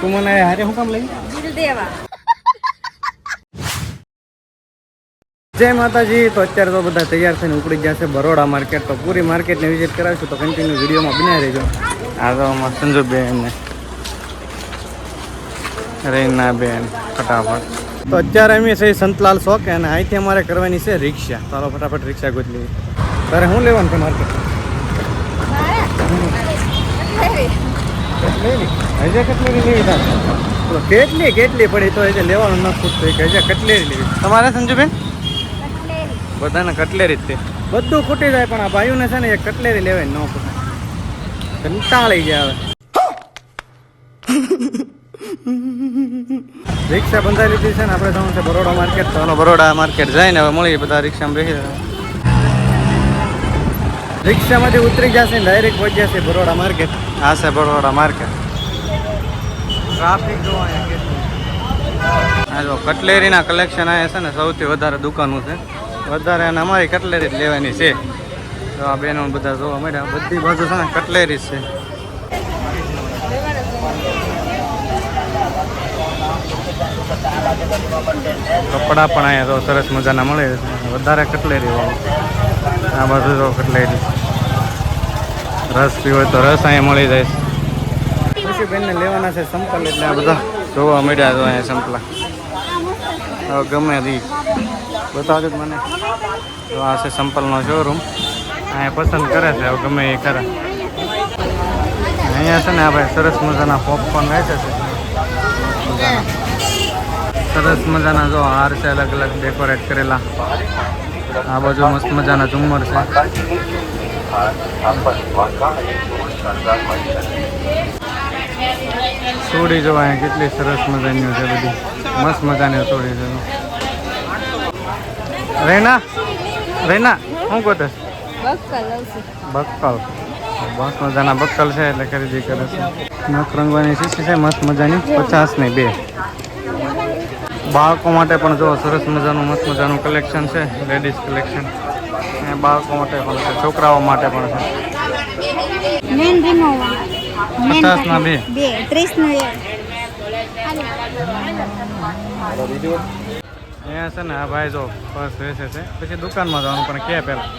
તું મને હારે શું કામ લઈ દેવા? જય માતાજી. તો અત્યારે તો બધા તૈયાર થઈને ઉપડી ગયા છે બરોડા માર્કેટ. તો પૂરી માર્કેટને વિઝિટ કરાવીશું, તો કન્ટિન્યુ વિડીયોમાં બનાવી રહેજો. આ તો અમારા સંજુબેન ને રેનાબેન ફટાફટ. તો અત્યારે અમે છે સંતલાલ ચોક અને અહીંથી અમારે કરવાની છે રિક્ષા. ચાલો ફટાફટ રિક્ષા ગોતી લઈએ. તારે શું લેવાનું છે માર્કેટ? કટલેરી લેવી તારે? કેટલી પડી તો એ લેવાનું ન ખૂટતું કે કટલેરી લેવી. તમારે સંજુબેન? બધાને કટલેરી જ તે બધું ખૂટી જાય, પણ આ ભાઈઓને છે ને એક કટલેરી લેવાય ન ખૂટે. કંટાળી ગયા હવે. રિક્ષા બંધાઈ લીધી છે ને આપણે જવાનું છે બરોડા માર્કેટ. તો બરોડા માર્કેટ જઈને હવે મળી બધા રિક્ષામાં બેસી રહ્યા. રિક્ષામાંથી ઉતરી જશે ને ડાયરેક્ટ પહોંચી જશે બરોડા માર્કેટ. આ છે બરોડા માર્કેટ. ટ્રાફિક જોવા અહીંયા જો કટલેરીના કલેક્શન અહીંયા છે ને સૌથી વધારે દુકાનો છે વધારે, અને અમારી કટલેરી જ લેવાની છે. તો આ બહેનો બધા જોવા મળ્યા, બધી બાજુ છે ને કટલેરી જ છે. કપડા પણ અહીંયા તો સરસ મજાના મળે છે, વધારે કટલેરી વાળું. આ બાજુ તો કટલેરી. રસ પીવો હોય તો રસ અહીંયા મળી જાય છે. ખુશી બેનને લેવાના છે સંપલ, એટલે આ બધા જોવા મળ્યા તો અહીંયા સંપલા. હવે ગમે દી બતાવજો મને. તો આ છે સંપલનો શોરૂમ. અહીંયા પસંદ કરે છે હવે ગમે એ ખરા. અહીંયા છે ને આપણે સરસ મજાના પોપકોર્ન વેચે છે. સરસ મજાના જો હાર છે અલગ અલગ ડેકોરેટ કરેલા. આ બાજુ મસ્ત મજાના ઝુમ્મર છે. સોડી જો અહીંયા કેટલી સરસ મજાની છે, બધી મસ્ત મજાની સોડી છે. રેના શું કહે? બક્કલ. મસ્ત મજાના બક્કલ છે એટલે ખરીદી કરે છે. નખ રંગવાની શીશી છે મસ્ત મજાની, 50 ની 2. બાળકો માટે પણ જો સરસ મજાનું મસ્ત મજાનું કલેક્શન છે, લેડીઝ કલેક્શન. બાળકો માટે પણ છે, છોકરાઓ માટે પણ છે. 50 ના 2. 30 નો 1. અહીંયા છે ને આ ભાઈ જો પર્સ વેચે છે, પછી દુકાનમાં જવાનું પણ કે પહેલાં.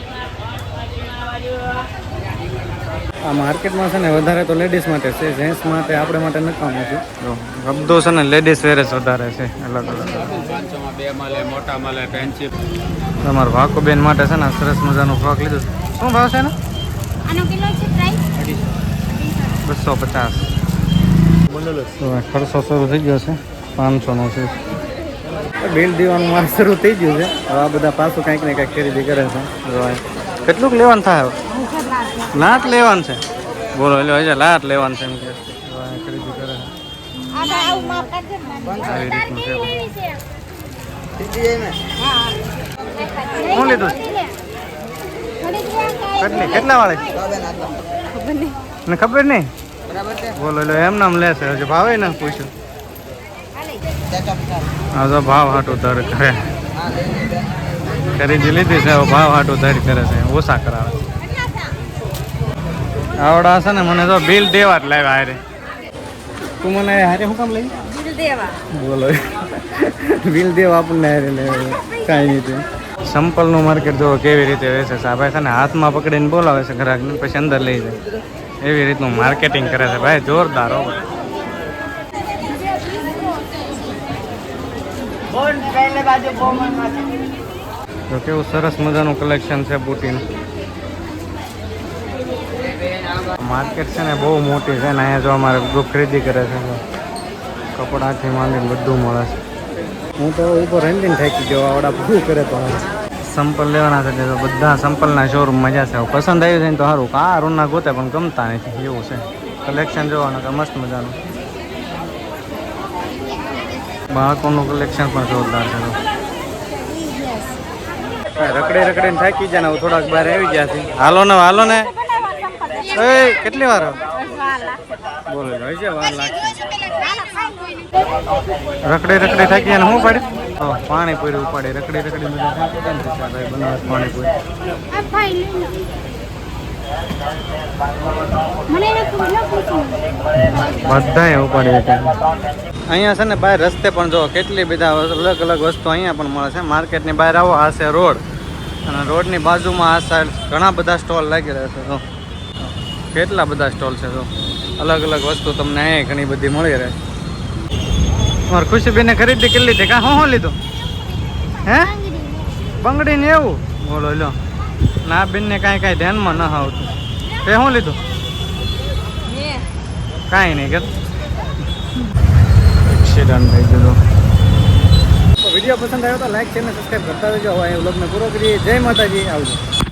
આ માર્કેટમાં છે ને વધારે તો લેડીઝ માટે છે, જેન્ટ્સ માટે આપણે માટે નકામું છે. બધું છે ને લેડીઝ વેર જ વધારે છે, અલગ અલગ. તમારા ભાકુબેન માટે છે ને સરસ મજાનું ફ્રોક લીધું. શું ભાવ છે ને? આનો કિલો છે પ્રાઇસ 250. ખર્ચો શરૂ થઈ ગયો છે, 500 નો છે. બિલ દેવાનું મારે શરૂ થઈ ગયું છે. હવે આ બધા પાછું કંઈક ને કંઈક ખરીદી કરે છે. કેટલુંક લેવાનું થાય? લાટ લેવાનું છે. બોલો એટલે હજી લાટ લેવાનું છે એમ કે ખરીદી કરે છે. આવી રીતનું છે. શું લીધું? કેટલા વાળે મને ખબર નહીં. બોલો એટલે એમ નામ લેશે, હજી ભાવે ને પૂછ્યું. હા તો ભાવ હાટું દર કરે. ખરીદી લીધી છે, ભાવ હાટું દર કરે છે, ઓછા કરાવે. આવડા છે ને મને તો બિલ દેવા જ લાવ્યા હારે. તું મને હારે શું કામ લઈ? બિલ દેવા. બોલો બિલ દેવા આપણને હારે લેવા કાંઈ નહીં. સંપલનું માર્કેટ જો કેવી રીતે વેચે છે. આ ભાઈ છે ને હાથમાં પકડીને બોલાવે છે ગ્રાહકને, પછી અંદર લઈ જાય. એવી રીતનું માર્કેટિંગ કરે છે ભાઈ, જોરદાર હો. તો કેવું સરસ મજાનું કલેક્શન છે બુટીનું. માર્કેટ છે ને બહુ મોટી છે ને અહીંયા જો અમારે ગ્રુપ ખરીદી કરે છે. કપડાથી માંડીને બધું મળે છે. હું તો ઉપર રંગીન થાકી ગયો, આવડા બધું કરે. તો સંપલ લેવાના છે તો બધા સંપલના શોરૂમ મજા છે. પસંદ આવી જાય ને તો સારું. આ રૂના ગોતે પણ ગમતા નથી એવું છે. કલેક્શન જોવાનું કે મસ્ત મજાનું. બાળકોનું કલેક્શન પણ જોરદાર છે. રખડીને થાકી જાય ને થોડાક બહાર આવી ગયા છે. હાલો ને કેટલી વાર બોલો હશે વાર લાગશે. રખડે થાકી જાય ને શું પડે? પાણીપુરી ઉપાડે. રખડી બનાવે પાણીપુરી. મને એને ખબર ન પૂછું. બધાય ઉપાડી શકે. અહીંયા છે ને બહાર રસ્તે પણ જો કેટલી બધા અલગ અલગ વસ્તુ અહીંયા પણ મળે છે. માર્કેટની બહાર આવો, આ છે રોડ, અને રોડની બાજુમાં આ સાઈડ ઘણા બધા સ્ટોલ લાગેલા છે. જો કેટલા બધા સ્ટોલ છે. જો અલગ અલગ વસ્તુ તમને અહીંયા ઘણી બધી મળી રહે. તમારે ખુશીબેને ખરીદી કેટલી હતી? કાં શું લીધું? હે બંગડી ને એવું? બોલો લો. ના બેનને કાંઈ ધ્યાનમાં ન આવતું. તે શું લીધું? કાંઈ નહીં કર. એક્સિડન્ટ થઈ ગયો. વિડીયો પસંદ આવ્યો તો લાઈક ચેનલ સબસ્ક્રાઈબ કરતા રહેજો. હવે વ્લોગને પૂરો કરીએ. જય માતાજી. આવજો.